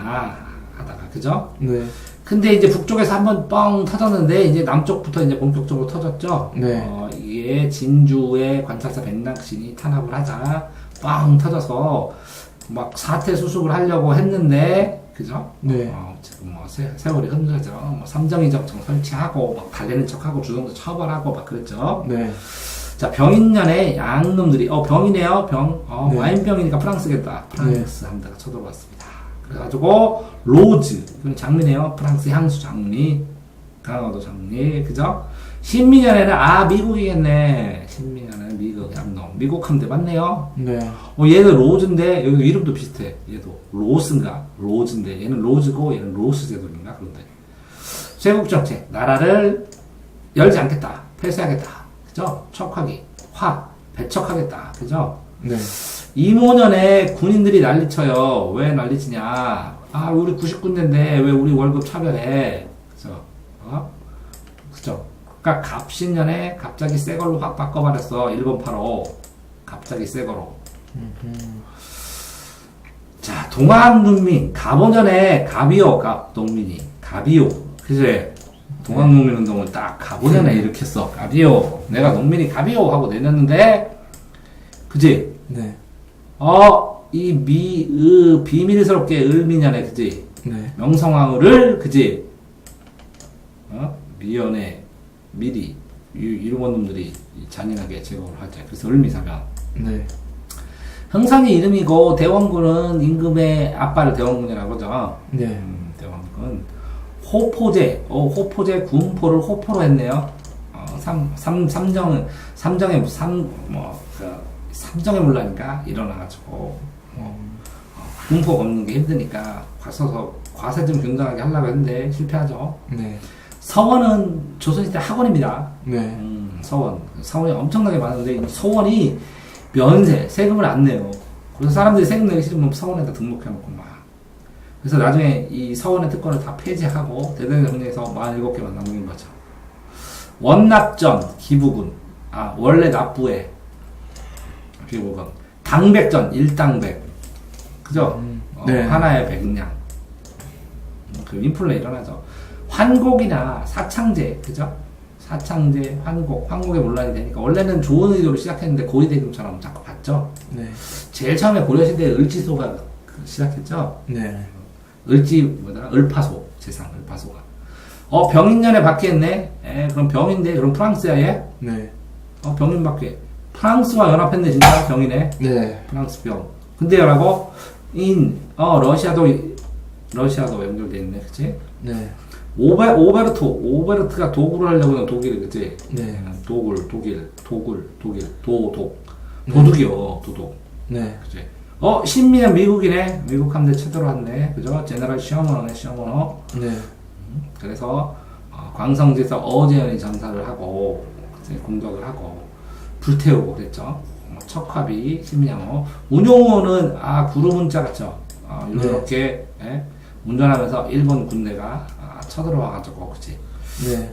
하다가, 그죠? 네. 근데 이제 북쪽에서 한번 뻥 터졌는데, 이제 남쪽부터 이제 본격적으로 터졌죠? 네. 이게 진주의 관찰사 백낙신이 탄압을 하자, 뻥 터져서, 막 사태 수습을 하려고 했는데, 그죠? 네. 지금 세월이 흔들죠. 삼정이적정 설치하고, 막 달래는 척하고, 주동도 처벌하고, 막 그랬죠. 네. 자, 병인년에 양놈들이, 병이네요, 네. 와인병이니까 프랑스겠다. 프랑스 함대가 쳐들어왔습니다. 그래가지고, 로즈, 이건 장미네요. 프랑스 향수 장미, 강화도 장미, 그죠? 신민년에는, 미국이겠네. 신민년에는 미국, 양놈. 미국 함대 맞네요. 네. 얘는 로즈인데, 여기 이름도 비슷해. 얘도. 로스인가? 로즈인데, 얘는 로즈고, 얘는 로스 제도인가? 그런데. 쇄국정책. 나라를 열지 않겠다. 폐쇄하겠다. 그죠? 척하기. 배척하겠다. 그죠? 네. 이모년에 군인들이 난리쳐요. 왜 난리치냐? 우리 99인데 왜 우리 월급 차별해? 그죠? 그죠? 그러니까 갑신년에 갑자기 새 걸로 확 바꿔버렸어. 일본파로. 갑자기 새 거로. 자, 동학농민. 갑오년에 농민이. 갑이요. 그제? 동학농민 운동을 딱 갑오년에 일으켰어. 갑이요. 내가 농민이 갑이요 하고 내렸는데, 그지? 네. 비밀스럽게 을미년에, 그지? 네. 명성황후를, 그지? 미연에, 미리, 일본 놈들이 잔인하게 제거를 하죠. 그래서 을미사면. 네. 흥선이 이름이고, 대원군은 임금의 아빠를 대원군이라고 하죠. 네. 대원군. 호포제, 군포를 호포로 했네요. 삼정의 문란이니까 일어나가지고, 군포 걷는 게 힘드니까, 과세 좀 균등하게 하려고 했는데, 실패하죠. 네. 서원은 조선시대 학원입니다. 네. 서원이 엄청나게 많은데, 이 서원이 세금을 안 내요. 그래서 사람들이 세금 내기 싫으면 서원에다 등록해놓고 막. 그래서 나중에 이 서원의 특권을 다 폐지하고 대대적 정리해서 47개만 남긴 거죠. 원납전, 기부군. 원래 납부에 기부군. 당백전, 일당백. 그죠? 네. 하나의 백량. 그 인플레 일어나죠. 환곡이나 사창제, 그죠? 사창제, 환곡의 문란이 되니까 원래는 좋은 의도로 시작했는데 고리대금처럼 자꾸 봤죠. 네. 제일 처음에 고려시대에 을지소가 시작했죠. 네. 을파소 재상 을파소가. 병인년에 박해했네. 그럼 병인데 그럼 프랑스야 얘? 네. 병인 박해. 프랑스와 연합했네, 진짜 병이네. 네. 프랑스 병. 근데 여라고, 러시아도 연결돼 있네, 그치? 네. 오베르트가 도구를 하려고 하는 독일, 그치? 네. 독일. 도둑이요, 도둑. 네. 그치? 신미는 미국이네. 미국 함대 제대로 왔네. 그죠? 제너럴 셔머너네, 셔머너. 네. 그래서, 광성지에서 어제연이 전사를 하고, 그치? 공격을 하고, 불태우고 그랬죠. 척화비, 심양호. 운용호는, 구르문자 같죠? 이렇게, 예? 운전하면서 일본 군대가 쳐들어와가지고, 그치? 네.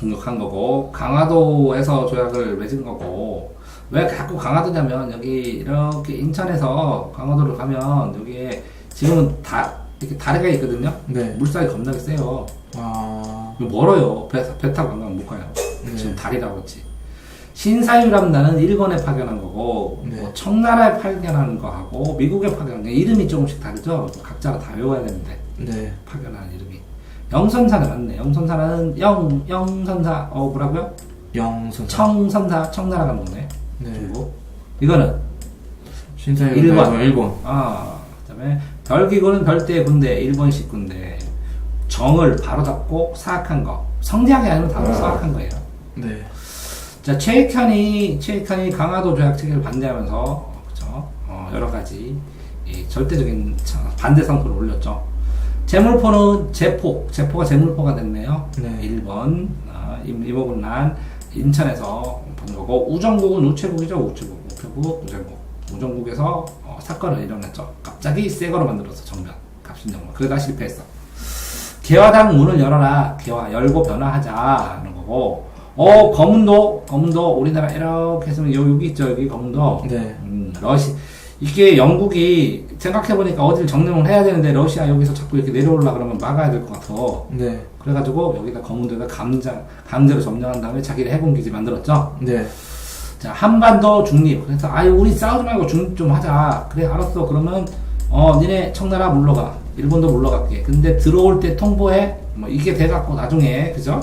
공격한 거고, 강화도에서 조약을 맺은 거고, 왜 자꾸 강화도냐면, 여기 이렇게 인천에서 강화도를 가면, 여기에 지금은 이렇게 다리가 있거든요? 네. 물살이 겁나게 세요. 아. 멀어요. 배 타고 가면 못 가요. 네. 지금 다리라고 그랬지. 신사유람단은 일본에 파견한 거고, 네. 뭐 청나라에 파견한 거하고, 미국에 파견한 거, 이름이 조금씩 다르죠? 각자가 다 외워야 되는데, 네. 파견하는 이름이. 영선사는 맞네. 영선사는 영선사, 뭐라고요? 청선사, 청나라 가는 거네. 네. 중국. 이거는 신사유람단에서 일본. 그다음에 별기군은 별대의 군대, 일본식 군대. 정을 바로잡고 사악한 거. 성대하게 아니면 다 사악한 거예요. 네. 자, 최익현이 강화도 조약 체계를 반대하면서, 그죠? 여러 가지 절대적인 반대 성토를 올렸죠. 제물포는 제포가 제물포가 됐네요. 네. 1번, 이모군란, 인천에서 본 거고, 우정국은 우체국이죠. 우체국. 우정국에서 사건을 일어났죠. 갑자기 새 거로 만들어서 정면, 갑신정문. 그러다 실패했어. 개화당 문을 열어라. 열고 변화하자는 거고, 검은도 우리나라 이렇게 했으면 여기 있죠. 여기 검은도. 네. 이게 영국이 생각해보니까 어디를 점령을 해야 되는데 러시아 여기서 자꾸 이렇게 내려오려 그러면 막아야 될 것 같아. 네. 그래가지고 여기다 검은도에다 강제로 점령한 다음에 자기를 해군기지 만들었죠. 네. 자, 한반도 중립. 그래서 우리 싸우지 말고 중립 좀 하자. 그래, 알았어. 그러면 니네 청나라 물러가. 일본도 물러갈게. 근데 들어올 때 통보해. 뭐 이게 돼갖고 나중에, 그죠?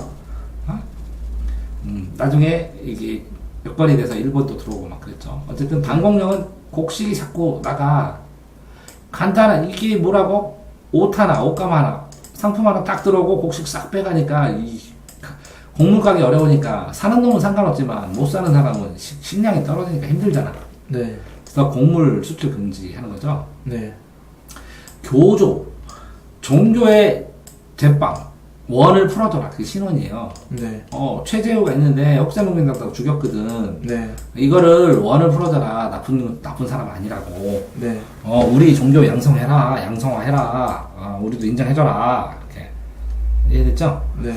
나중에 이게 여건이 돼서 일본도 들어오고 막 그랬죠. 어쨌든 방공령은 곡식이 자꾸 나가. 간단한, 이게 뭐라고? 옷감 하나, 상품 하나 딱 들어오고 곡식 싹 빼가니까 곡물 가기 어려우니까 사는 놈은 상관없지만 못 사는 사람은 식량이 떨어지니까 힘들잖아. 네. 그래서 곡물 수출 금지하는 거죠. 네. 교조, 종교의 제빵, 원을 풀어줘라. 그게 신원이에요. 네. 최재우가 있는데 역사 먹는다고 죽였거든. 네. 이거를 원을 풀어줘라. 나쁜 사람 아니라고. 네. 우리 종교 양성화해라. 우리도 인정해줘라. 이렇게. 이해됐죠? 네.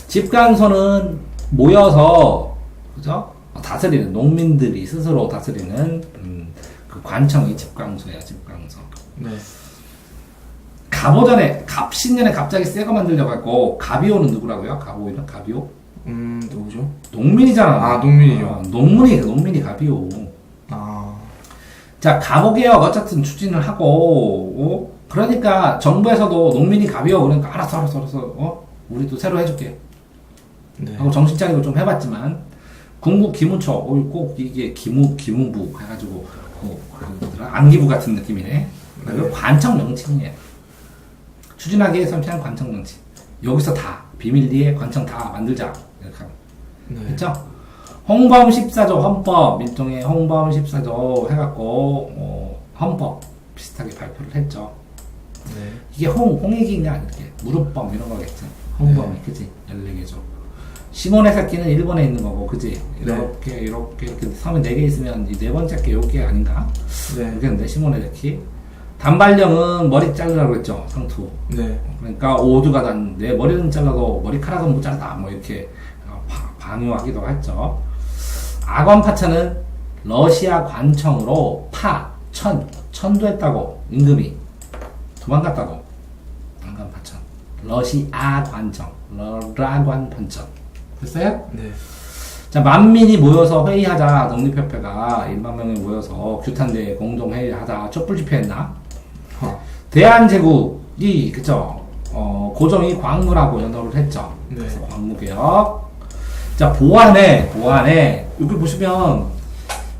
집간소는 모여서, 그죠? 다스리는, 농민들이 스스로 다스리는, 그 관청이 집강소야, 집강소. 네. 갑신년에 갑자기 새거 만들려고 가비오는 누구라고요? 가비오? 누구죠? 농민이잖아. 농민이죠. 농민이 가비오. 자, 가보개혁 어쨌든 추진을 하고, 그러니까 정부에서도 농민이 가비오 그러니까 알았어. 우리도 새로 해줄게. 네. 하고 정신 차리고 좀 해봤지만, 군국 기무처, 꼭 이게 기무부 해가지고, 안기부 같은 느낌이네. 네. 관청 명칭이에요. 추진하기에 선택한 관청 명칭. 여기서 다 비밀리에 관청 다 만들자. 이렇게 하면. 네. 됐죠? 홍범 14조 헌법, 일종의 홍범 14조 해갖고, 헌법 비슷하게 발표를 했죠. 네. 이게 홍익이냐, 이렇게. 무릎범 이런 거겠지. 홍범이, 그지? 14개조. 시몬의 새끼는 일본에 있는 거고, 그지? 이렇게 섬에 4개 있으면 이 네 번째 게 요게 아닌가? 네. 그랬는데, 시몬의 새끼. 단발령은 머리 자르라고 했죠, 상투. 네. 그러니까 오두가 내 머리는 잘라도 머리카락은 못 자르다, 뭐 이렇게 방요하기도 했죠. 악원파천은 러시아 관청으로 천도했다고, 임금이. 도망갔다고. 악원파천. 러시아 관청. 러라관판천. 됐어요? 네. 자, 만민이 모여서 회의하자. 독립협회가 1만 명이 모여서 규탄대 공동회의를 하자. 촛불 집회했나? 대한제국이, 그쵸? 고종이 광무라고 연호를 했죠. 네. 그래서 광무개혁. 자, 보안에, 여기 보시면,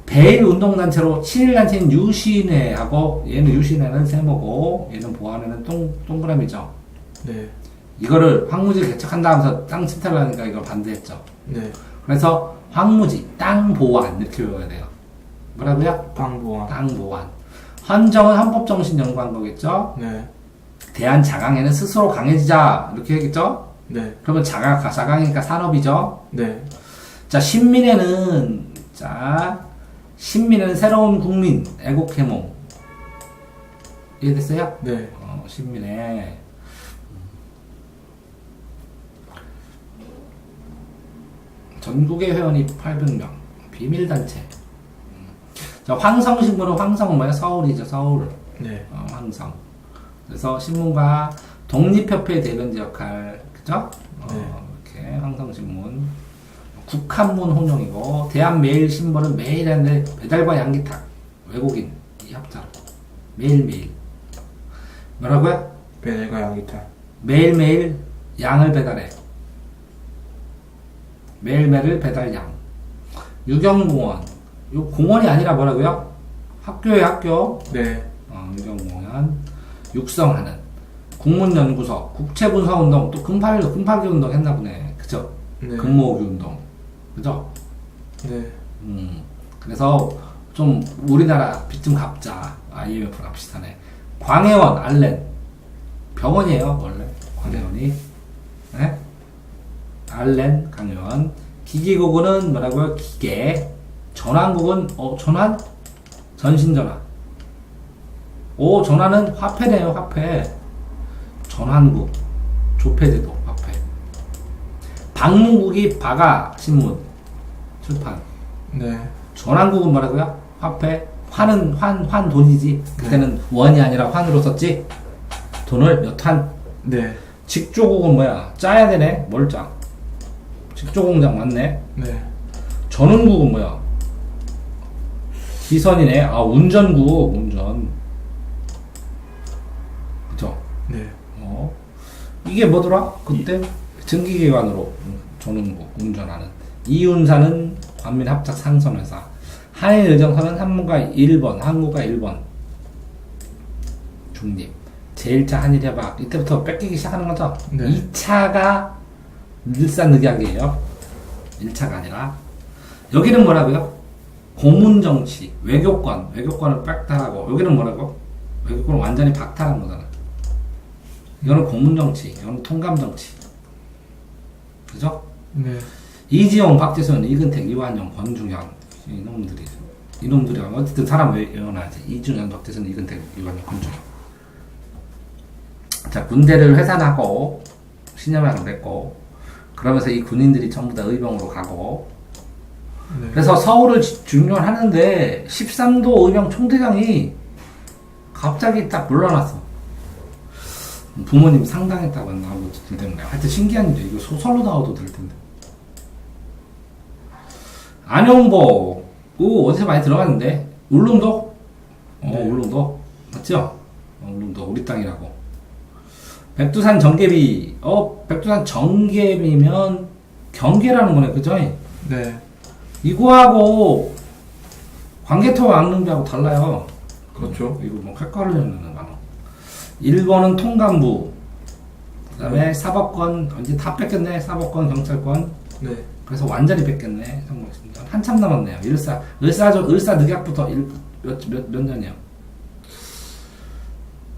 배일 운동단체로 친일단체인 유신회하고 얘는 유신회는 세모고 얘는 보안회는 동그라미죠. 네. 이거를 황무지를 개척한다 하면서 땅 침탈을 하니까 이걸 반대했죠. 네. 그래서 황무지, 땅 보완 이렇게 외워야 돼요. 뭐라고요? 땅 보완. 땅 보완. 헌정은 헌법 정신 연구한 거겠죠. 네. 대한 자강에는 스스로 강해지자 이렇게 했겠죠. 네. 그러면 자강이니까 산업이죠. 네. 자, 신민회는 새로운 국민 애국해몽 이해됐어요? 네. 신민회. 전국의 회원이 800명. 비밀단체. 자, 황성신문은 황성은 뭐야? 서울이죠, 서울. 네. 황성. 그래서 신문과 독립협회 대변자 역할, 그죠? 네. 이렇게 황성신문. 국한문 혼용이고, 대한매일신문은 매일 하는데 배달과 양기탁. 외국인, 이 합자로. 매일매일. 뭐라고요? 배달과 양기타. 매일매일 양을 배달해. 매일매일 배달양. 유경공원. 이 공원이 아니라 뭐라고요? 학교에 학교. 네. 유경공원. 육성하는. 국문연구소. 국채분서운동. 또 금팔기 운동 했나 보네. 그죠? 네. 금모으기 운동. 그죠? 네. 그래서 좀 우리나라 빚 좀 갚자. IMF랑 비슷하네. 광해원, 알렌. 병원이에요, 원래. 광해원이. 네? 알렌, 강해원. 기기국은 뭐라고요? 기계. 전환국은, 전환? 전신전환. 전환은 화폐네요, 화폐. 전환국. 조폐제도, 화폐. 방문국이 바가신문. 출판. 네. 전환국은 뭐라고요? 화폐. 환은 환 돈이지. 그때는 원이 아니라 환으로 썼지. 돈을 몇 환. 네. 직조국은 뭐야? 짜야 되네. 뭘 짜? 직조공장 맞네. 네. 전운국은 뭐야? 기선이네. 운전국. 운전. 그쵸? 네. 이게 뭐더라? 그때 증기기관으로 전운국 운전하는. 이운사는 관민합작 상선회사. 한일의정선은 한문과 1번, 한국과 1번. 중립. 제1차 한일협약. 이때부터 뺏기기 시작하는 거죠? 네. 2차가 일산늑약이에요. 1차가 아니라. 여기는 뭐라고요? 고문정치, 외교권, 외교권을 박탈하고. 여기는 뭐라고? 외교권을 완전히 박탈한 거잖아. 이거는 고문정치, 이거는 통감정치. 그죠? 네. 이지용, 박지선, 이근택, 이완영, 권중현. 이놈들이 어쨌든 사람 외워놔야지. 이준현, 박지선, 이근택, 이완영, 권중현. 자, 군대를 해산하고 신념을 냈고, 그러면서 이 군인들이 전부 다 의병으로 가고. 네. 그래서 서울을 중년하는데 13도 의병 총대장이 갑자기 딱 물러났어. 부모님 상당했다고 나오고 들 때문에. 하여튼 신기한 일이죠. 이거 소설로 나와도 될 텐데. 안용복. 어디서 많이 들어갔는데? 울릉도? 네. 울릉도. 맞죠? 울릉도 우리 땅이라고. 백두산 정계비. 백두산 정계비면 경계라는 거네. 그죠? 네. 이거하고 광개토 왕릉비하고 달라요. 그렇죠. 이거 뭐 헷갈리려는 많아. 1번은 통감부. 그 다음에 사법권. 이제 다 뺏겼네. 사법권, 경찰권. 네. 그래서 완전히 뺏겼네. 성공했습니다. 한참 남았네요. 을사늑약부터 몇 년이요?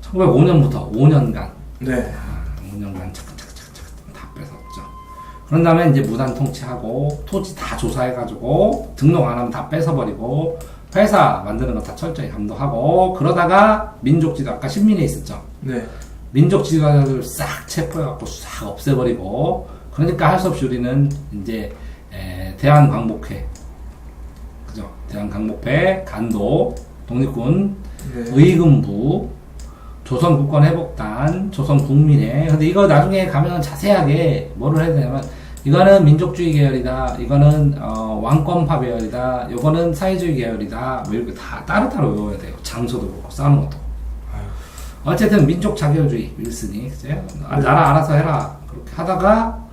1905년부터 5년간. 네. 5년간 차근차근 다 뺏었죠. 그런 다음에 이제 무단 통치하고 토지 다 조사해가지고 등록 안 하면 다 뺏어버리고 회사 만드는 거 다 철저히 감독하고 그러다가 민족지도 아까 신민에 있었죠. 네. 민족지도자들 싹 체포해갖고 싹 없애버리고 그러니까 할 수 없이 우리는 이제 대한광복회 그죠? 대한광복회 간도 독립군 네. 의금부 조선국권회복단 조선국민회 근데 이거 나중에 가면 자세하게 뭐를 해야 되냐면 이거는 민족주의 계열이다 이거는 왕권파 계열이다 이거는 사회주의 계열이다 뭐 이렇게 다 따로따로 외워야 돼요. 장소도 그렇고 싸우는 것도 어쨌든 민족 자결주의 윌슨이 그제 나라 알아서 해라 그렇게 하다가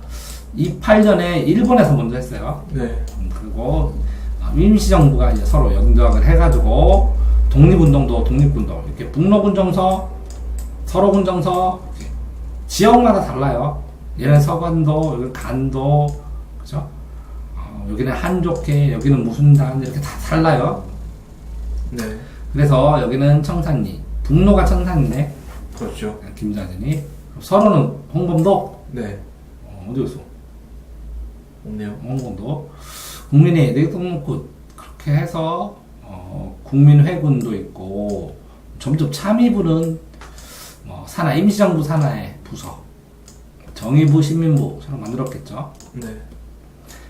28년에 일본에서 먼저 했어요. 네. 그리고 임시정부가 이제 서로 연정을 해가지고 독립운동도 독립군동 이렇게 북로군정서, 서로군정서 이렇게 지역마다 달라요. 얘는 서관도, 여기 간도, 그죠? 여기는 한족회, 여기는 무슨 단 이렇게 다 달라요. 네. 그래서 여기는 청산리, 북로가 청산리네. 그렇죠. 김자진이. 서로는 홍범도. 네. 어디 갔어? 없네요. 홍범도. 국민의 내동문 그렇게 해서 국민회군도 있고 점점 참의부는 뭐 산하 임시정부 산하의 부서, 정의부, 시민부처럼 만들었겠죠. 네.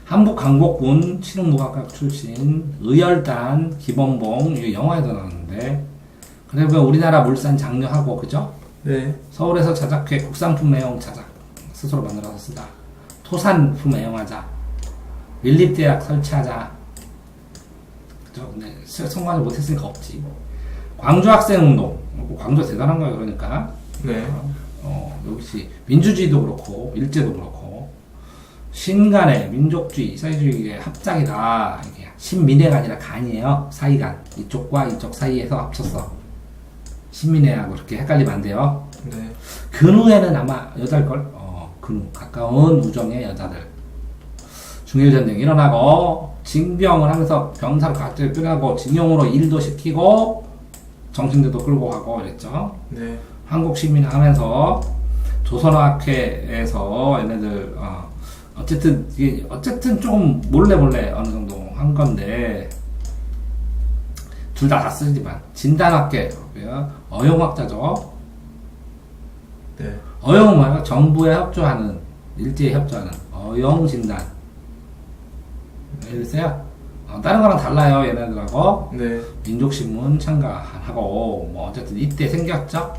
한국 강복군 신흥무각각 출신 의열단 기범봉 이거 영화에도 나왔는데 그리고 우리나라 물산 장려하고 그죠? 네. 서울에서 자작회 국산품 애용 자작 스스로 만들어서 쓰다. 토산품 애용하자. 밀립대학 설치하자. 그죠? 근데 성공하지 못했으니까 없지. 광주 학생운동. 광주 대단한 거예요. 그러니까. 네. 역시 민주주의도 그렇고 일제도 그렇고 신간의 민족주의, 사회주의의 합작이다. 이게 신민회가 아니라 간이에요. 사이간. 이쪽과 이쪽 사이에서 합쳤어. 신민회하고 그렇게 헷갈리면 안 돼요. 네. 근우에는 아마 여자일걸? 근우. 가까운 우정의 여자들. 중일전쟁이 일어나고, 징병을 하면서 병사를 갑자기 끌어가고, 징용으로 일도 시키고, 정신들도 끌고 가고 이랬죠. 네. 한국 시민 하면서, 조선학회에서 얘네들, 어쨌든, 이게, 어쨌든 좀 몰래 어느 정도 한 건데, 둘 다 쓰지만, 진단학회, 어용학자죠. 네. 어용은 뭐예요? 정부에 협조하는, 일제에 협조하는, 어용진단. 이랬어요. 다른 거랑 달라요, 얘네들하고. 네. 민족신문 참가하고, 뭐, 어쨌든 이때 생겼죠?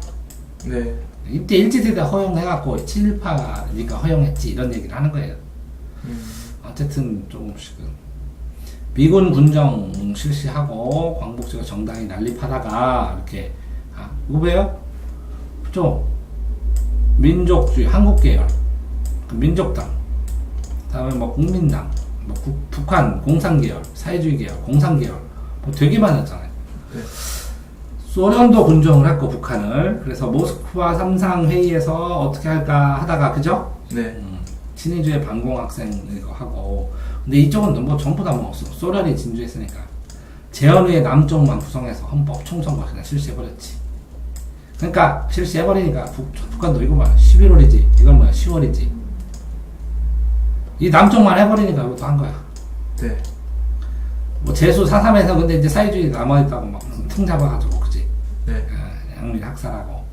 네. 이때 일제세대 허용해갖고, 친일파니까 허용했지, 이런 얘기를 하는 거예요. 어쨌든 조금씩은. 미군 군정 실시하고, 광복지가 정당이 난립하다가, 이렇게, 이거 왜요? 좀, 민족주의, 한국계열, 민족당, 다음에 뭐, 국민당, 뭐 북한 공산계열, 사회주의 계열, 공산계열 뭐 되게 많았잖아요. 네. 소련도 군정을 했고 북한을 그래서 모스크바 3상 회의에서 어떻게 할까 하다가 그죠? 네. 친일주의 반공학생 이거 하고 근데 이쪽은 뭐 전부 다 뭐 소련이 진주했으니까 재헌의회 남쪽만 구성해서 헌법 총선거 그냥 실시해버렸지. 그러니까 실시해버리니까 북한도 이거 뭐야 11월이지 이건 뭐야 10월이지. 이 남쪽만 해버리니까 이것도 한 거야. 네. 뭐 재수 4.3에서 근데 이제 사회주의 남아있다고 막 틈 잡아가지고 그지. 네. 양민 학살하고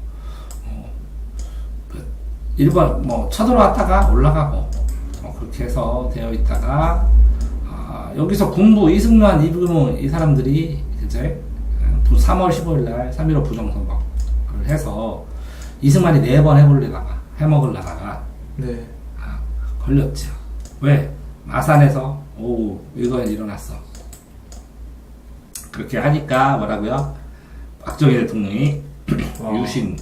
일본 뭐 쳐들어왔다가 올라가고 그렇게 해서 되어 있다가 여기서 군부 이승만 이병우 이 사람들이 이제 3월 15일날 3.15 부정선거를 해서 이승만이 4번 해먹으려다가 네. 걸렸죠. 왜? 마산에서 이거 일어났어. 그렇게 하니까 뭐라고요? 박정희 대통령이 유신.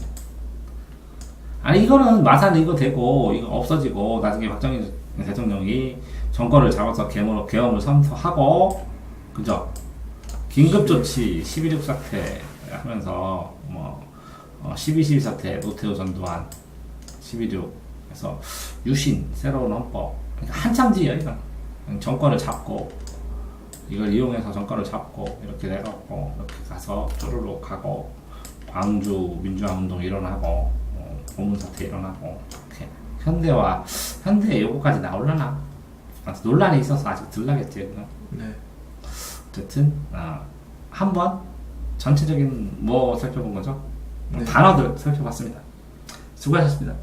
아니 이거는 마산 이거 되고 이거 없어지고 나중에 박정희 대통령이 정권을 잡아서 계엄을 선포하고 그죠? 긴급조치 11.6 사태 하면서 뭐 12.12 사태 노태우 전두환 11.6 그래서 유신 새로운 헌법 그러니까 한참 뒤에요 이건 정권을 잡고 이걸 이용해서 정권을 잡고 이렇게 내갖고 이렇게 가서 쪼르륵 가고 광주 민주화운동 일어나고 고문사태 일어나고 이렇게 현대 요거까지 나올라나 논란이 있어서 아직 덜 나겠지 그건. 네. 어쨌든 한번 전체적인 뭐 살펴본 거죠. 네. 단어들 살펴봤습니다. 수고하셨습니다.